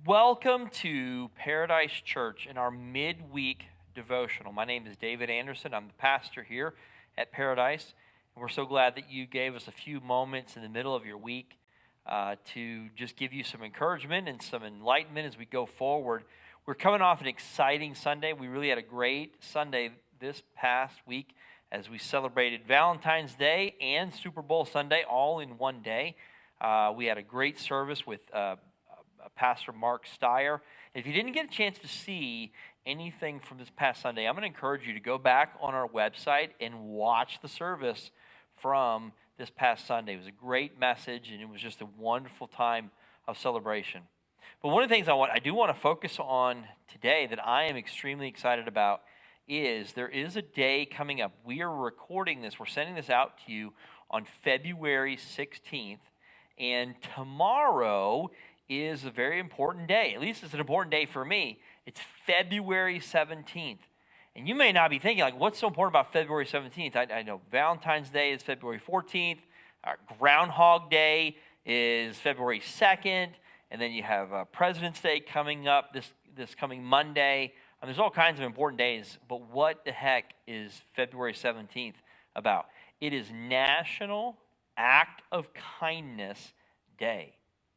Welcome to Paradise Church in our Midweek Devotional. My name is David Anderson. I'm the pastor here at Paradise. And we're so glad that you gave us a few moments in the middle of your week to just give you some encouragement and some enlightenment as we go forward. We're coming off an exciting Sunday. We really had a great Sunday this past week as we celebrated Valentine's Day and Super Bowl Sunday all in one day. We had a great service with Pastor Mark Steyer. If you didn't get a chance to see anything from this past Sunday, I'm going to encourage you to go back on our website and watch the service from this past Sunday. It was a great message, and it was just a wonderful time of celebration. But one of the things I do want to focus on today that I am extremely excited about is there is a day coming up. We are recording this. We're sending this out to you on February 16th, and tomorrow is a very important day. At least it's an important day for me. It's February 17th. And you may not be thinking, like, what's so important about February 17th? I know Valentine's Day is February 14th. Groundhog Day is February 2nd. And then you have President's Day coming up this coming Monday. There's all kinds of important days. But what the heck is February 17th about? It is National Act of Kindness Day.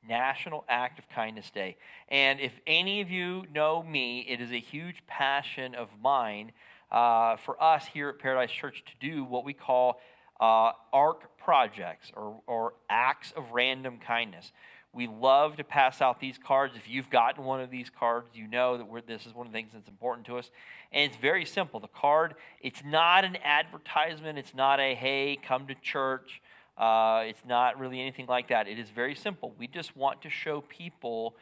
National Act of Kindness Day. And if any of you know me, it is a huge passion of mine for us here at Paradise Church to do what we call ARC projects or acts of random kindness. We love to pass out these cards. If you've gotten one of these cards, you know that this is one of the things that's important to us. And it's very simple. The card, it's not an advertisement. It's not a, hey, come to church. It's not really anything like that. It is very simple. We just want to show people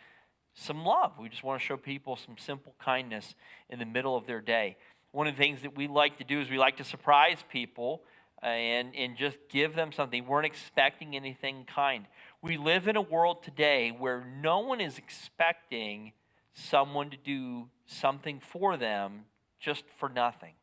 some love. We just want to show people some simple kindness in the middle of their day. One of the things that we like to do is we like to surprise people and just give them something. We weren't expecting anything kind. We live in a world today where no one is expecting someone to do something for them just for nothing.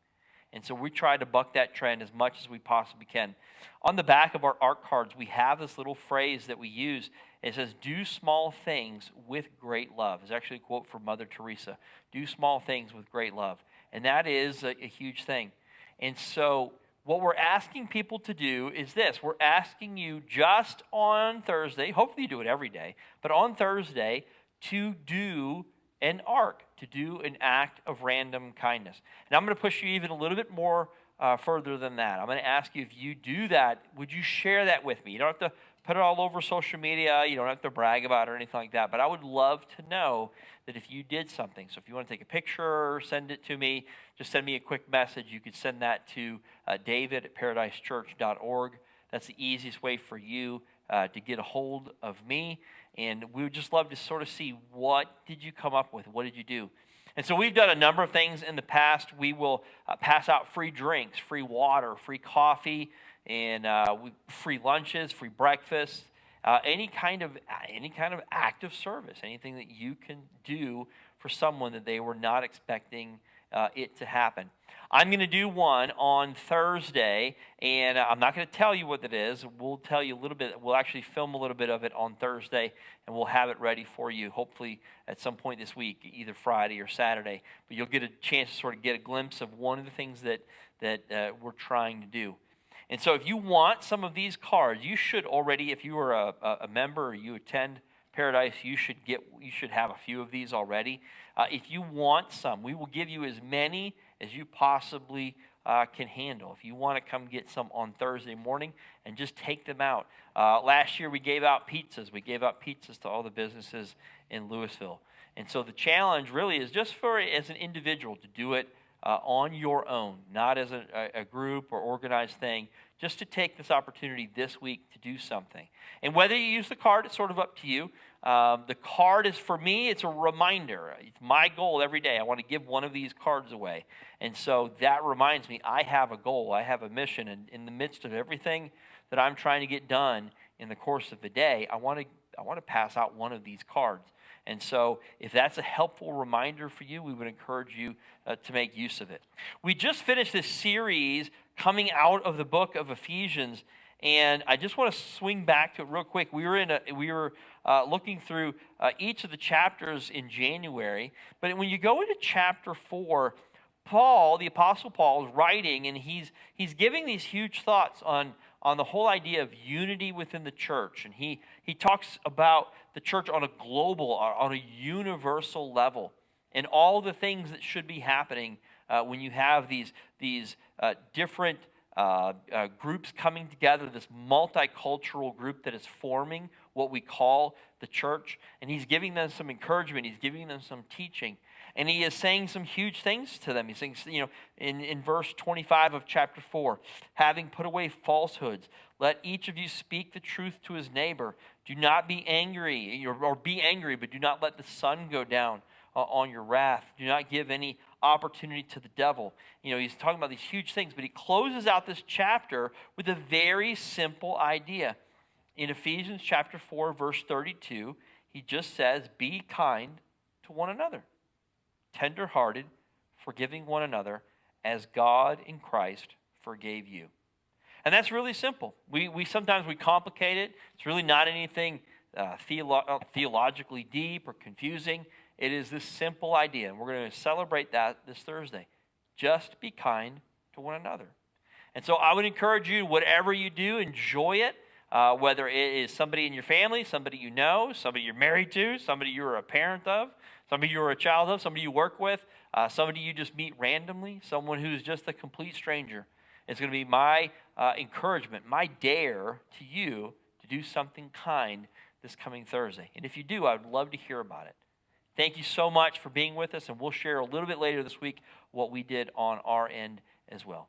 And so we try to buck that trend as much as we possibly can. On the back of our ARC cards, we have this little phrase that we use. It says, do small things with great love. It's actually a quote from Mother Teresa. Do small things with great love. And that is a huge thing. And so what we're asking people to do is this. We're asking you just on Thursday, hopefully you do it every day, but on Thursday to do an ARC, to do an act of random kindness. And I'm going to push you even a little bit more further than that. I'm going to ask you, if you do that, would you share that with me? You don't have to put it all over social media. You don't have to brag about it or anything like that. But I would love to know that if you did something. So if you want to take a picture or send it to me, just send me a quick message. You could send that to david@paradisechurch.org. That's the easiest way for you to get a hold of me. And we would just love to sort of see, what did you come up with? What did you do? And so we've done a number of things in the past. We will pass out free drinks, free water, free coffee, and free lunches, free breakfast, any kind of act of service, anything that you can do for someone that they were not expecting it to happen. I'm going to do one on Thursday, and I'm not going to tell you what it is. We'll tell you a little bit. We'll actually film a little bit of it on Thursday, and we'll have it ready for you, hopefully at some point this week, either Friday or Saturday. But you'll get a chance to sort of get a glimpse of one of the things that we're trying to do. And so if you want some of these cards, you should already, if you are a member or you attend Paradise, you should have a few of these already. If you want some, we will give you as many as you possibly can handle. If you want to come get some on Thursday morning and just take them out. Last year we gave out pizzas. We gave out pizzas to all the businesses in Louisville. And so the challenge really is just as an individual to do it on your own, not as a group or organized thing, just to take this opportunity this week to do something. And whether you use the card, it's sort of up to you. The card is, for me, it's a reminder. It's my goal every day. I want to give one of these cards away. And so that reminds me, I have a goal. I have a mission. And in the midst of everything that I'm trying to get done in the course of the day, I want to pass out one of these cards. And so if that's a helpful reminder for you, we would encourage you to make use of it. We just finished this series coming out of the book of Ephesians, And I just want to swing back to it real quick. We were looking through each of the chapters in January, but when you go into chapter 4, Paul, the Apostle Paul, is writing, and he's giving these huge thoughts on the whole idea of unity within the church. And he talks about the church on a global, on a universal level, and all the things that should be happening when you have these different groups coming together, this multicultural group that is forming what we call the church. And he's giving them some encouragement. He's giving them some teaching. And he is saying some huge things to them. He's saying, in verse 25 of chapter 4, having put away falsehoods, let each of you speak the truth to his neighbor. Do not be angry, or be angry, but do not let the sun go down on your wrath. Do not give any opportunity to the devil. He's talking about these huge things, but he closes out this chapter with a very simple idea. In Ephesians chapter 4, verse 32, he just says, be kind to one another, tender-hearted, forgiving one another, as God in Christ forgave you. And that's really simple. We sometimes complicate it. It's really not anything theologically deep or confusing. It is this simple idea, and we're going to celebrate that this Thursday. Just be kind to one another. And so I would encourage you, whatever you do, enjoy it, whether it is somebody in your family, somebody you know, somebody you're married to, somebody you're a parent of, somebody you're a child of, somebody you work with, somebody you just meet randomly, someone who's just a complete stranger. It's going to be my encouragement, my dare to you to do something kind this coming Thursday. And if you do, I would love to hear about it. Thank you so much for being with us, and we'll share a little bit later this week what we did on our end as well.